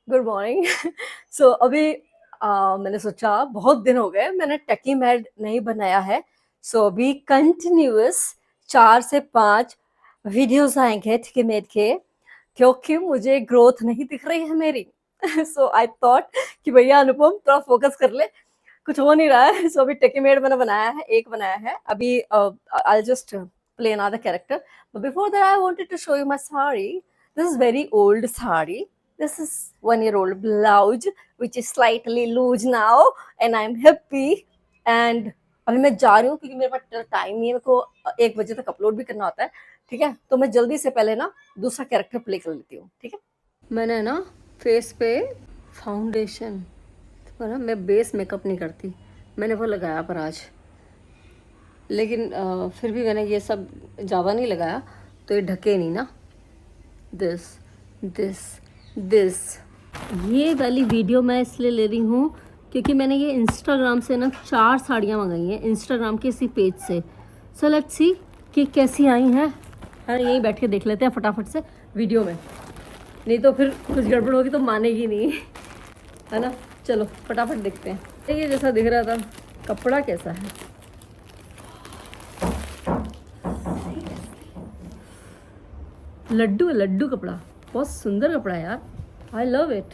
Good morning. सो अभी मैंने सोचा बहुत दिन हो गए मैंने टेकी मैड नहीं बनाया है। सो अभी कंटिन्यूअस 4 से 5 वीडियोस आएंगे टेकी मैड के, क्योंकि मुझे ग्रोथ नहीं दिख रही है मेरी। सो आई थॉट कि भैया अनुपम थोड़ा फोकस कर ले, कुछ हो नहीं रहा है। सो अभी टेकी मेड मैंने बनाया है, एक बनाया है अभी। I just play another character, but before that I wanted to show you my sari. This is very old sari. This is 1 year old blouse which is slightly loose now and I'm happy. And अभी मैं जा रही हूँ क्योंकि मेरे पास time नहीं है, मेरे को 1 बजे तक अपलोड भी करना होता है। ठीक है, तो मैं जल्दी से पहले ना दूसरा कैरेक्टर प्ले कर लेती हूँ। ठीक है, मैंने ना फेस पे फाउंडेशन, तो ना मैं बेस मेकअप नहीं करती, मैंने वो लगाया पर आज, लेकिन फिर भी मैंने ये सब ज़्यादा नहीं लगाया तो ये ढके नहीं ना। दिस दिस दिस ये वाली वीडियो मैं इसलिए ले रही हूँ क्योंकि मैंने ये इंस्टाग्राम से ना 4 साड़ियाँ मंगाई हैं, इंस्टाग्राम के इसी पेज से। सो लेट्स सी कि कैसी आई हैं। हाँ, यहीं बैठ के देख लेते हैं फटाफट से वीडियो में, नहीं तो फिर कुछ गड़बड़ होगी तो मानेगी नहीं, है ना। चलो फटाफट देखते हैं। ये जैसा दिख रहा था, कपड़ा कैसा है? लड्डू लड्डू कपड़ा, बहुत सुंदर कपड़ा है यार, आई लव इट।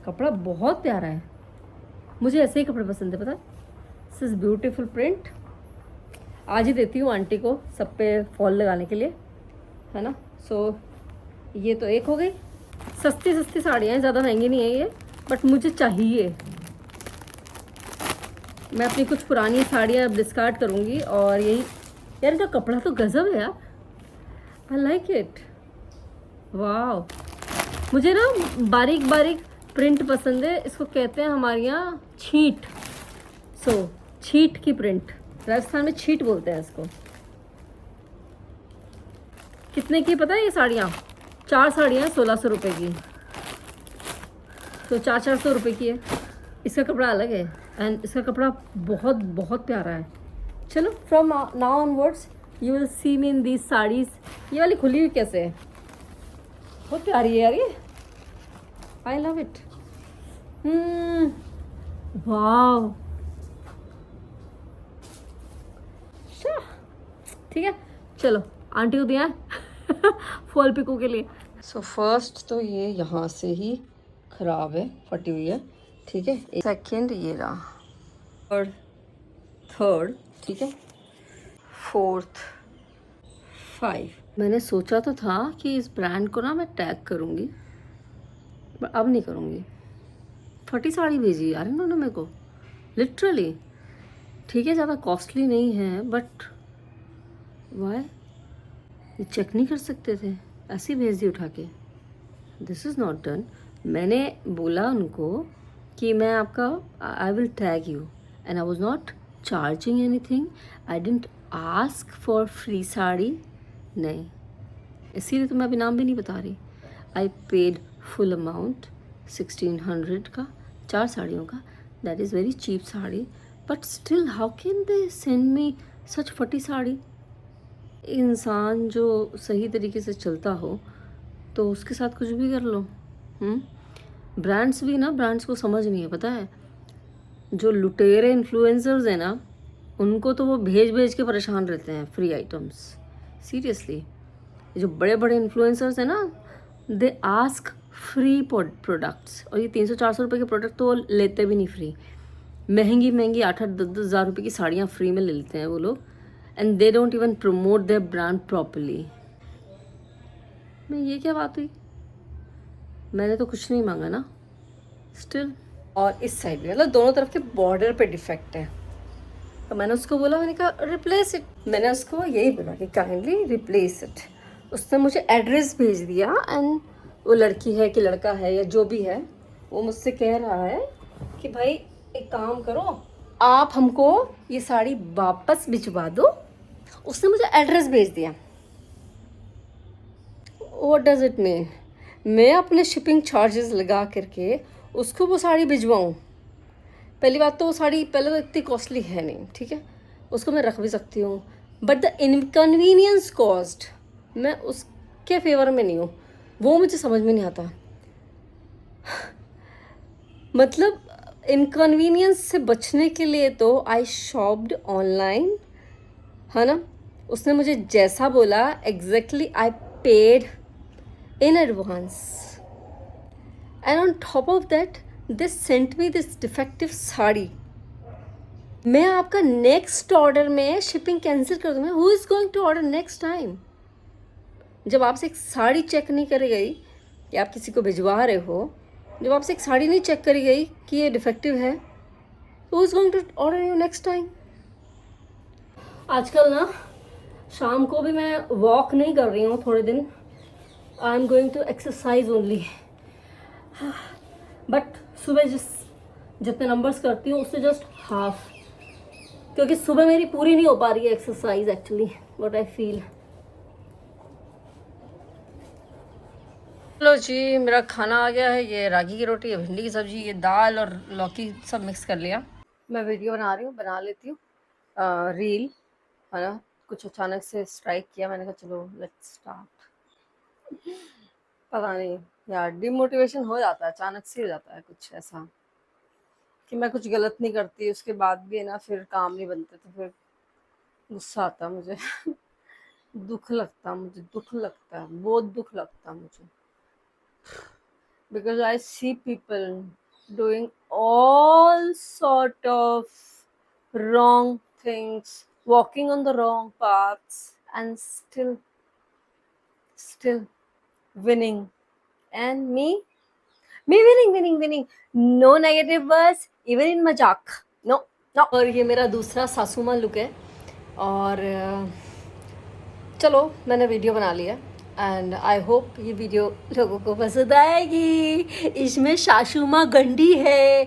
कपड़ा बहुत प्यारा है, मुझे ऐसे ही कपड़े पसंद है, पता है। This is beautiful print. आज ही देती हूँ आंटी को सब पे फॉल लगाने के लिए, है ना। सो ये तो एक हो गई। सस्ती सस्ती साड़ियाँ हैं, ज़्यादा महंगी नहीं है ये, बट मुझे चाहिए। मैं अपनी कुछ पुरानी साड़ियाँ डिस्कार्ड करूँगी और यही। यार इनका कपड़ा तो गजब है यार, आई लाइक इट। वाह, मुझे ना बारीक बारीक प्रिंट पसंद है, इसको कहते हैं हमारे यहाँ छींट। सो छींट की प्रिंट, राजस्थान में छींट बोलते हैं इसको। कितने की पता है ये साड़ियाँ? 4 साड़ियाँ 1600 रुपये की, तो 400 रुपये की है। इसका कपड़ा अलग है एंड इसका कपड़ा बहुत बहुत प्यारा है। चलो, from now onwards you will see me in these saris. ये वाली खुली हुई कैसे है, बहुत प्यारी है यार ये, आई लव इट। वाव, ठीक है। चलो आंटी को दिया फॉल पिको के लिए। सो फर्स्ट तो ये यहाँ से ही खराब है, फटी हुई है, ठीक है। सेकंड ये रहा, और थर्ड, ठीक है, फोर्थ, 5। मैंने सोचा तो था कि इस ब्रांड को ना मैं टैग करूँगी, पर अब नहीं करूँगी। फटी साड़ी भेजी यार इन्होंने मेरे को, लिटरली। ठीक है, ज़्यादा कॉस्टली नहीं है, बट वाई ये चेक नहीं कर सकते थे, ऐसे ही भेज दी उठा के। This is not done. मैंने बोला उनको कि मैं आपका I will tag you and I was not charging any thing, I didn't ask for free sari, नहीं, इसीलिए तो मैं अभी नाम भी नहीं बता रही। आई पेड फुल अमाउंट 1600 का, 4 साड़ियों का। That is very cheap sari, but still how can they send me such फटी साड़ी। इंसान जो सही तरीके से चलता हो तो उसके साथ कुछ भी कर लो। ब्रांड्स भी ना, ब्रांड्स को समझ नहीं है, पता है। जो लुटेरे इन्फ्लुएंसर्स हैं ना, उनको तो वो भेज भेज के परेशान रहते हैं फ्री आइटम्स, सीरियसली। जो बड़े बड़े इन्फ्लुएंसर्स हैं ना, दे आस्क फ्री प्रोडक्ट्स, और ये 300-400 रुपये के प्रोडक्ट तो लेते भी नहीं फ्री। महंगी महंगी 8-10 हज़ार रुपये की साड़ियाँ फ्री में ले लेते हैं वो लोग, and they don't even promote their brand properly. मैं ये क्या बात हुई, मैंने तो कुछ नहीं मांगा ना, स्टिल। और इस साइड में मतलब दोनों तरफ के बॉर्डर पे डिफेक्ट है, तो मैंने उसको बोला, मैंने कहा रिप्लेस इट। मैंने उसको यही बोला कि काइंडली रिप्लेस इट। उसने मुझे एड्रेस भेज दिया, एंड वो लड़की है कि लड़का है या जो भी है, वो मुझसे कह रहा है कि भाई एक काम करो, आप हमको ये साड़ी वापस भिजवा दो। उसने मुझे एड्रेस भेज दिया। What does it mean? मैं अपने शिपिंग चार्जेस लगा करके उसको वो साड़ी भिजवाऊँ? पहली बात तो वो साड़ी पहले तो इतनी कॉस्टली है नहीं, ठीक है, उसको मैं रख भी सकती हूँ, बट द इनकन्वीनियंस कॉस्ट, मैं उसके फेवर में नहीं हूँ, वो मुझे समझ में नहीं आता। मतलब इनकन्वीनियंस से बचने के लिए तो आई शॉप्ड ऑनलाइन, है ना। उसने मुझे जैसा बोला exactly I paid in advance, and on top of that they sent me this defective sari. मैं आपका नेक्स्ट ऑर्डर में शिपिंग कैंसिल कर दूँगा। Who is going to order next time? जब आपसे एक साड़ी चेक नहीं करी गई कि आप किसी को भिजवा रहे हो, जब आपसे एक साड़ी नहीं चेक करी गई कि ये डिफेक्टिव है, तो who is going to order you next time? आजकल ना शाम को भी मैं वॉक नहीं कर रही हूँ थोड़े दिन। I am going to exercise only. But सुबह जितने नंबर्स करती हूँ उससे जस्ट हाफ, क्योंकि सुबह मेरी पूरी नहीं हो पा रही है exercise actually, what I feel. चलो जी, मेरा खाना आ गया है। ये रागी की रोटी, ये भिंडी की सब्जी, ये दाल और लौकी सब मिक्स कर लिया। मैं वीडियो बना रही हूँ, बना लेती हूँ रील, है ना। कुछ अचानक से स्ट्राइक किया, मैंने कहा चलो लेट्स स्टार्ट। पता नहीं यार, डिमोटिवेशन हो जाता है, अचानक से हो जाता है कुछ ऐसा कि मैं कुछ गलत नहीं करती, उसके बाद भी है ना फिर काम नहीं बनते, तो फिर गुस्सा आता मुझे। दुख लगता मुझे, दुख लगता है, बहुत दुख लगता मुझे, because I see people doing all sort of wrong things, walking on the wrong paths, and still winning. And me winning. No negative words, even in मजाक. No. और ये मेरा दूसरा सासू माँ लुक है। और चलो मैंने वीडियो बना लिया एंड आई होप ये वीडियो लोगों को पसंद आएगी। इसमें सासू माँ गंदी है,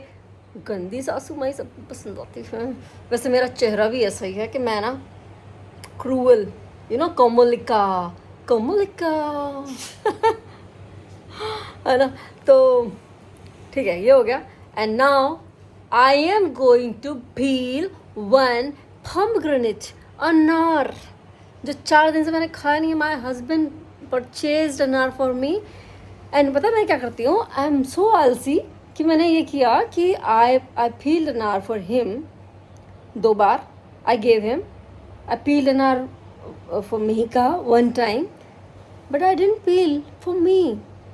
गंदी सासू माँ ही सबको पसंद आती है। वैसे मेरा चेहरा भी ऐसा ही है कि मैं ना क्रूअल, यू नो, कोमोलिका है ना। तो ठीक है, ये हो गया। And now I am going to peel one pomegranate, अनार, जो 4 दिन से मैंने खाया नहीं है। माई हस्बैंड परचेज अनार फॉर मी। एंड पता मैं क्या करती हूँ, आई एम सो आलसी कि मैंने ये किया कि आई पील्ड अनार फॉर हिम 2 बार। I gave him, I peeled अनार for Mihika 1 time, but I didn't peel for me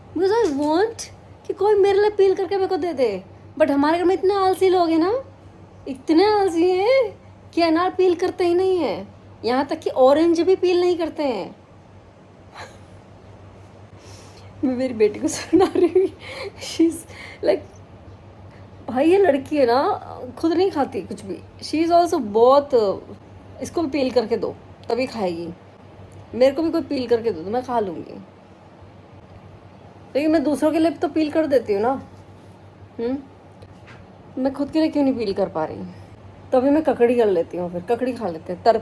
because I want कि कोई मेरे लिए पील करके मेरे को दे दे। बट हमारे घर में इतने आलसी लोग हैं ना, इतने आलसी हैं कि अनार पील करते ही नहीं है। यहाँ तक कि ऑरेंज भी पील नहीं करते हैं। मैं मेरी बेटी को सुना रही हूँ, शी इज़ लाइक, भाई ये लड़की है ना, खुद नहीं खाती कुछ भी। शी इज़ ऑल्सो बहुत, इसको भी पील करके दो तभी खाएगी, मेरे को भी कोई पील करके दो तो मैं खा लूँगी, लेकिन मैं दूसरों के लिए तो पील कर देती हूँ ना। मैं खुद के लिए क्यों नहीं पील कर पा रही? तभी मैं ककड़ी कर लेती हूँ, फिर ककड़ी खा लेते हैं। तर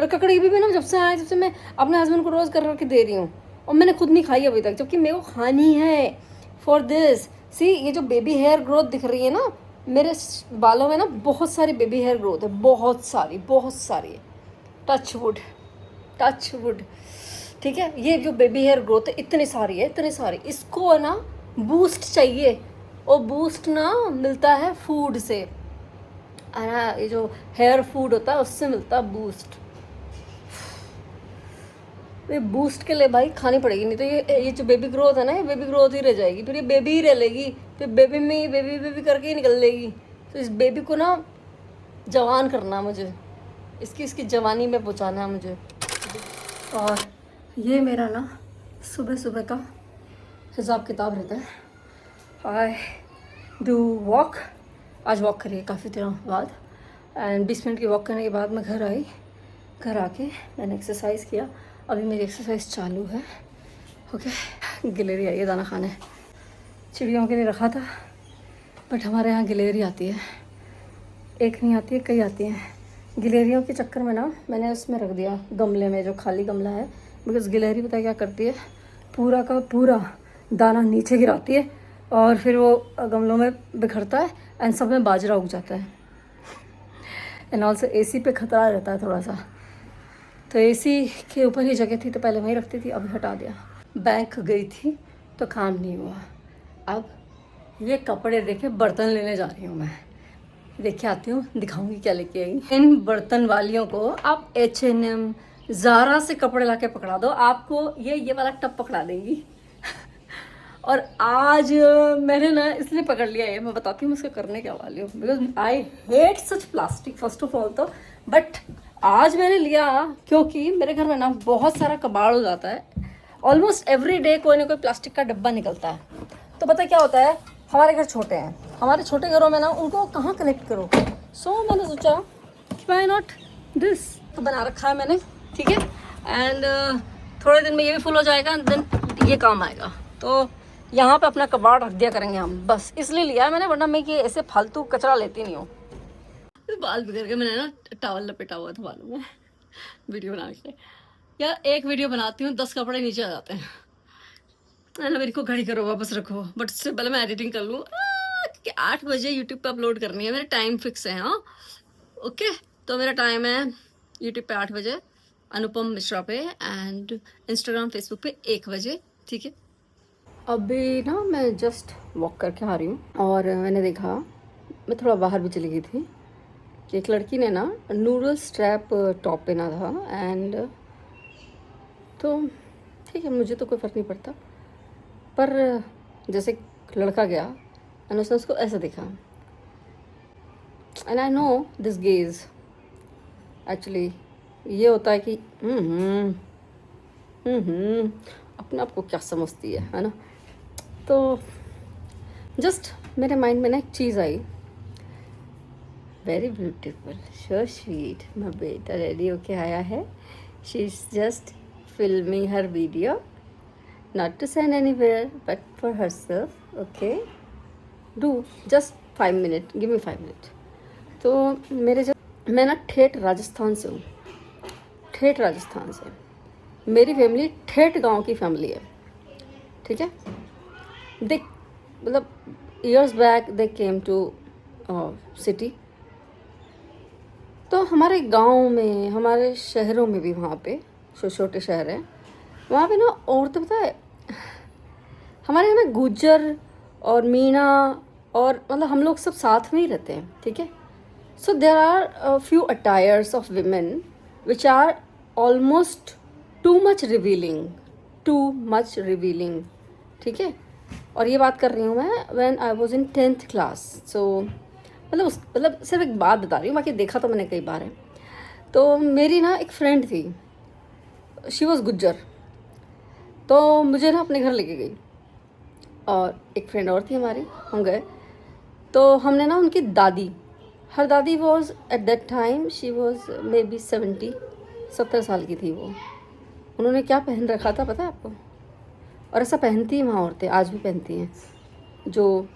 ककड़ी भी ना, जब से आए जब से मैं अपने हस्बैंड को रोज़ कर करके दे रही हूँ, और मैंने खुद नहीं खाई अभी तक, जबकि मेरे को खानी है फॉर दिस। सी, ये जो बेबी हेयर ग्रोथ दिख रही है ना मेरे बालों में ना, बहुत सारी बेबी हेयर ग्रोथ है, बहुत सारी। टच वुड, ठीक है। ये जो बेबी हेयर ग्रोथ है इतनी सारी, इसको है ना बूस्ट चाहिए, और बूस्ट ना मिलता है फूड से, है ना। ये जो हेयर फूड होता है उससे मिलता है बूस्ट। ये बूस्ट के लिए भाई खानी पड़ेगी, नहीं तो ये जो बेबी ग्रोथ है ना, ये बेबी ग्रोथ ही रह जाएगी, फिर ये बेबी ही रह लेगी, फिर बेबी में बेबी करके ही निकल लेगी। तो इस बेबी को ना जवान करना मुझे, इसकी जवानी में पहुँचाना है मुझे। और ये मेरा ना सुबह का हिसाब किताब रहता है। आई डू वॉक, आज वॉक करिए काफ़ी दिनों बाद, एंड 20 मिनट की वॉक करने के बाद मैं घर आई। घर आके मैंने एक्सरसाइज किया, अभी मेरी एक्सरसाइज चालू है। ओके, गिलेरी आई है दाना खाने, चिड़ियों के लिए रखा था, बट हमारे यहाँ गिलेरी आती है, एक नहीं आती है, कई आती हैं। गिलेरियों के चक्कर में ना मैंने उसमें रख दिया गमले में, जो खाली गमला है, बिकॉज गिलेरी पता है क्या करती है, पूरा का पूरा दाना नीचे गिराती है, और फिर वो गमलों में बिखरता है, एंड सब में बाजरा उग जाता है। एंड ऑल्सो एसी पे खतरा रहता है थोड़ा सा, तो एसी के ऊपर ही जगह थी तो पहले वहीं रखती थी, अभी हटा दिया। बैंक गई थी तो काम नहीं हुआ, अब ये कपड़े देखे, बर्तन लेने जा रही हूँ मैं। देख के आती हूँ, दिखाऊंगी क्या लेके आई। इन बर्तन वालियों को आप H&M, ज़ारा से कपड़े लाके पकड़ा दो, आपको ये वाला टब पकड़ा देंगी। और आज मैंने ना इसलिए पकड़ लिया है, मैं बताती हूँ उसका करने क्या वाली हूँ, because I hate such plastic first of all तो। बट आज मैंने लिया क्योंकि मेरे घर में ना बहुत सारा कबाड़ हो जाता है, ऑलमोस्ट एवरी डे कोई ना कोई प्लास्टिक का डब्बा निकलता है। तो पता क्या होता है, हमारे घर छोटे हैं, हमारे छोटे घरों में ना उनको कहाँ कलेक्ट करो। सो मैंने सोचा कि व्हाई नॉट दिस, तो बना रखा है मैंने, ठीक है। एंड थोड़े दिन में ये भी फुल हो जाएगा, देन ये काम आएगा। तो यहाँ पे अपना कबाड़ रख दिया करेंगे हम, बस इसलिए लिया है मैंने, वरना मैं कि ऐसे फालतू कचरा लेती नहीं हूँ। बाल बिगड़ के मैंने ना टॉवल लपेटा हुआ था बालों में वीडियो बना के। यार एक वीडियो बनाती हूँ 10 कपड़े नीचे आ जाते हैं। ना मेरे को घड़ी करो वापस रखो, बट इससे पहले मैं एडिटिंग कर लूँ क्योंकि 8 बजे यूट्यूब पे अपलोड करनी है, मेरे टाइम फिक्स है। हाँ ओके, तो मेरा टाइम है यूट्यूब पे 8 बजे, अनुपम मिश्रा पे, एंड इंस्टाग्राम फेसबुक पे 1 बजे, ठीक है। अभी ना मैं जस्ट वॉक करके आ रही हूँ और मैंने देखा, मैं थोड़ा बाहर भी चली गई थी, कि एक लड़की ने ना नूडल स्ट्रैप टॉप पहना था। एंड तो ठीक है, मुझे तो कोई फ़र्क नहीं पड़ता, पर जैसे लड़का गया एंड उसने उसको ऐसा देखा, and I know this gauge actually ये होता है कि अपने आप को क्या समझती है ना। तो जस्ट मेरे माइंड में ना एक चीज़ आई, very beautiful, so sweet, my बेटा रेडी होके आया है, she is just filming her video, not to send anywhere but for her self. Okay, do just 5 minute, give me 5 minute. तो मैं ना ठेठ राजस्थान से हूँ, ठेठ राजस्थान से, मेरी फैमिली ठेठ गांव की फैमिली है, ठीक है। देख मतलब years back they came to city, तो हमारे गांव में, हमारे शहरों में भी, वहाँ पे जो छोटे शहर हैं वहाँ पे ना औरतें, पता है हमारे यहाँ ना गुज्जर और मीणा और मतलब हम लोग सब साथ में ही रहते हैं, ठीक है। So there are few attires of women which are almost too much revealing, ठीक है। और ये बात कर रही हूँ मैं when I was in 10th class. So मतलब सिर्फ एक बात बता रही हूँ, बाकी देखा तो मैंने कई बार है। तो मेरी ना एक फ्रेंड थी, शी वॉज गुज्जर, तो मुझे ना अपने घर लेके गई, और एक फ्रेंड और थी हमारी, हम गए। तो हमने ना उनकी दादी, हर दादी was at that time she was may be 70 साल की थी वो। उन्होंने क्या पहन रखा था पता है आपको? और ऐसा पहनती हैं वहाँ औरतें, आज भी पहनती हैं, जो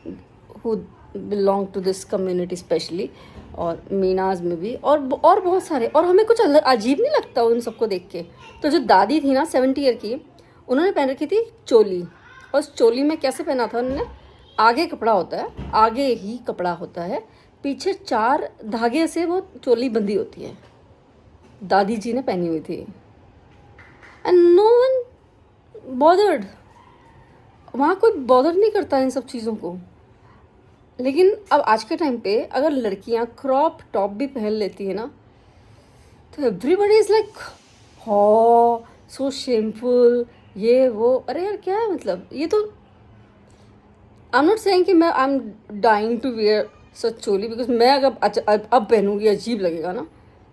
who belong to this community specially, और मीनाज में भी, और बहुत सारे। और हमें कुछ अजीब नहीं लगता उन सबको देख के। तो जो दादी थी ना 70 ईयर की, उन्होंने पहन रखी थी चोली, और उस चोली में कैसे पहना था उन्होंने, आगे कपड़ा होता है, आगे ही कपड़ा होता है, पीछे 4 धागे से वो चोली बंधी होती है, दादी जी ने पहनी हुई थी। एंड नो वन बॉदर्ड, वहाँ कोई बॉदर नहीं करता इन सब चीज़ों को। लेकिन अब आज के टाइम पे अगर लड़कियाँ क्रॉप टॉप भी पहन लेती है ना, तो एवरीबडी इज़ लाइक हो सो शेमफुल, ये वो। अरे यार क्या है, मतलब ये तो आई एम नॉट सेइंग कि मैं I am dying to wear such choli, because मैं अगर अब पहनूंगी अजीब लगेगा ना।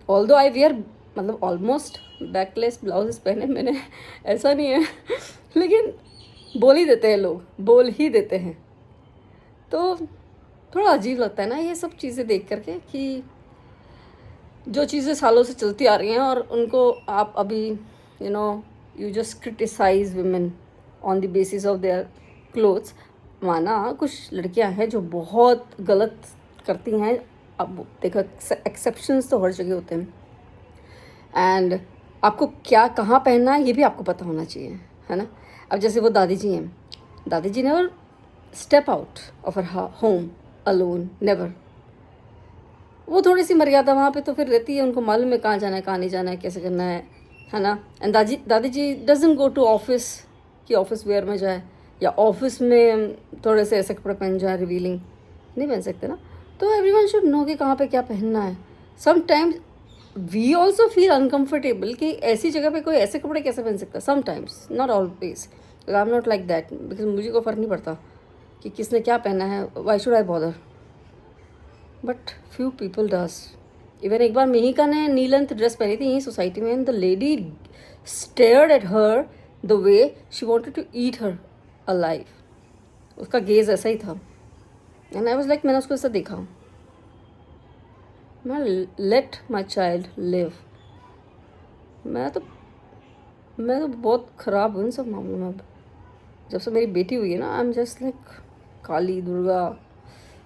ऑल्दो आई वेयर मतलब ऑलमोस्ट बैकलेस ब्लाउज पहने मैंने, ऐसा नहीं है लेकिन बोल ही देते हैं लोग, बोल ही देते हैं। तो थोड़ा अजीब लगता है ना ये सब चीज़ें देख करके, कि जो चीज़ें सालों से चलती आ रही हैं और उनको आप अभी you just criticise women on the basis of their clothes. माना कुछ लड़कियां हैं जो बहुत गलत करती हैं, अब देखो एक्सेप्शंस तो हर जगह होते हैं, एंड आपको क्या कहाँ पहनना है ये भी आपको पता होना चाहिए, है ना। अब जैसे वो दादी जी हैं, दादी जी never step out of her home alone, never. वो थोड़ी सी मर्यादा वहाँ पे तो फिर रहती है, उनको मालूम है कहाँ जाना है, कहाँ नहीं जाना है, कैसे करना है ना। एंड दादी जी डजंट गो टू ऑफिस कि ऑफिस वेयर में जाए, या ऑफिस में थोड़े से ऐसे कपड़े पहन जाए, रिवीलिंग नहीं पहन सकते ना। तो एवरीवन शुड नो कि कहाँ पे क्या पहनना है। Sometimes we also feel uncomfortable कि ऐसी जगह पे कोई ऐसे कपड़े कैसे पहन सकता है। Sometimes, not always, I am not like that, because मुझे को फ़र्क नहीं पड़ता कि किसने क्या पहना है, why should I bother, but few people does. Even एक बार मिहिका ने नी लेंथ ड्रेस पहनी थी यहीं सोसाइटी में, and the lady stared at her the way she wanted to eat her alive. उसका गेज ऐसा ही था, एंड आई वॉज लाइक, मैंने उसको ऐसा देखा, मैं लेट माई चाइल्ड लिव। मैं तो बहुत ख़राब हूँ इन सब मामलों में। अब जब से मेरी बेटी हुई है ना, I am just like Kali Durga,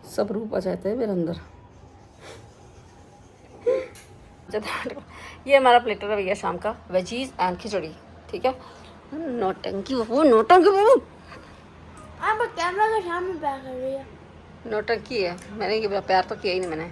सब रूप आ जाते हैं मेरे अंदर। ये हमारा प्लेटर है भैया शाम का, वेजीज एंड खिचड़ी, ठीक है। नौटंकी वो नौटंकी वो आप कैमरा के सामने पैर कर रही है। नौटंकी है, मैंने ये पैर तो किया ही नहीं मैंने।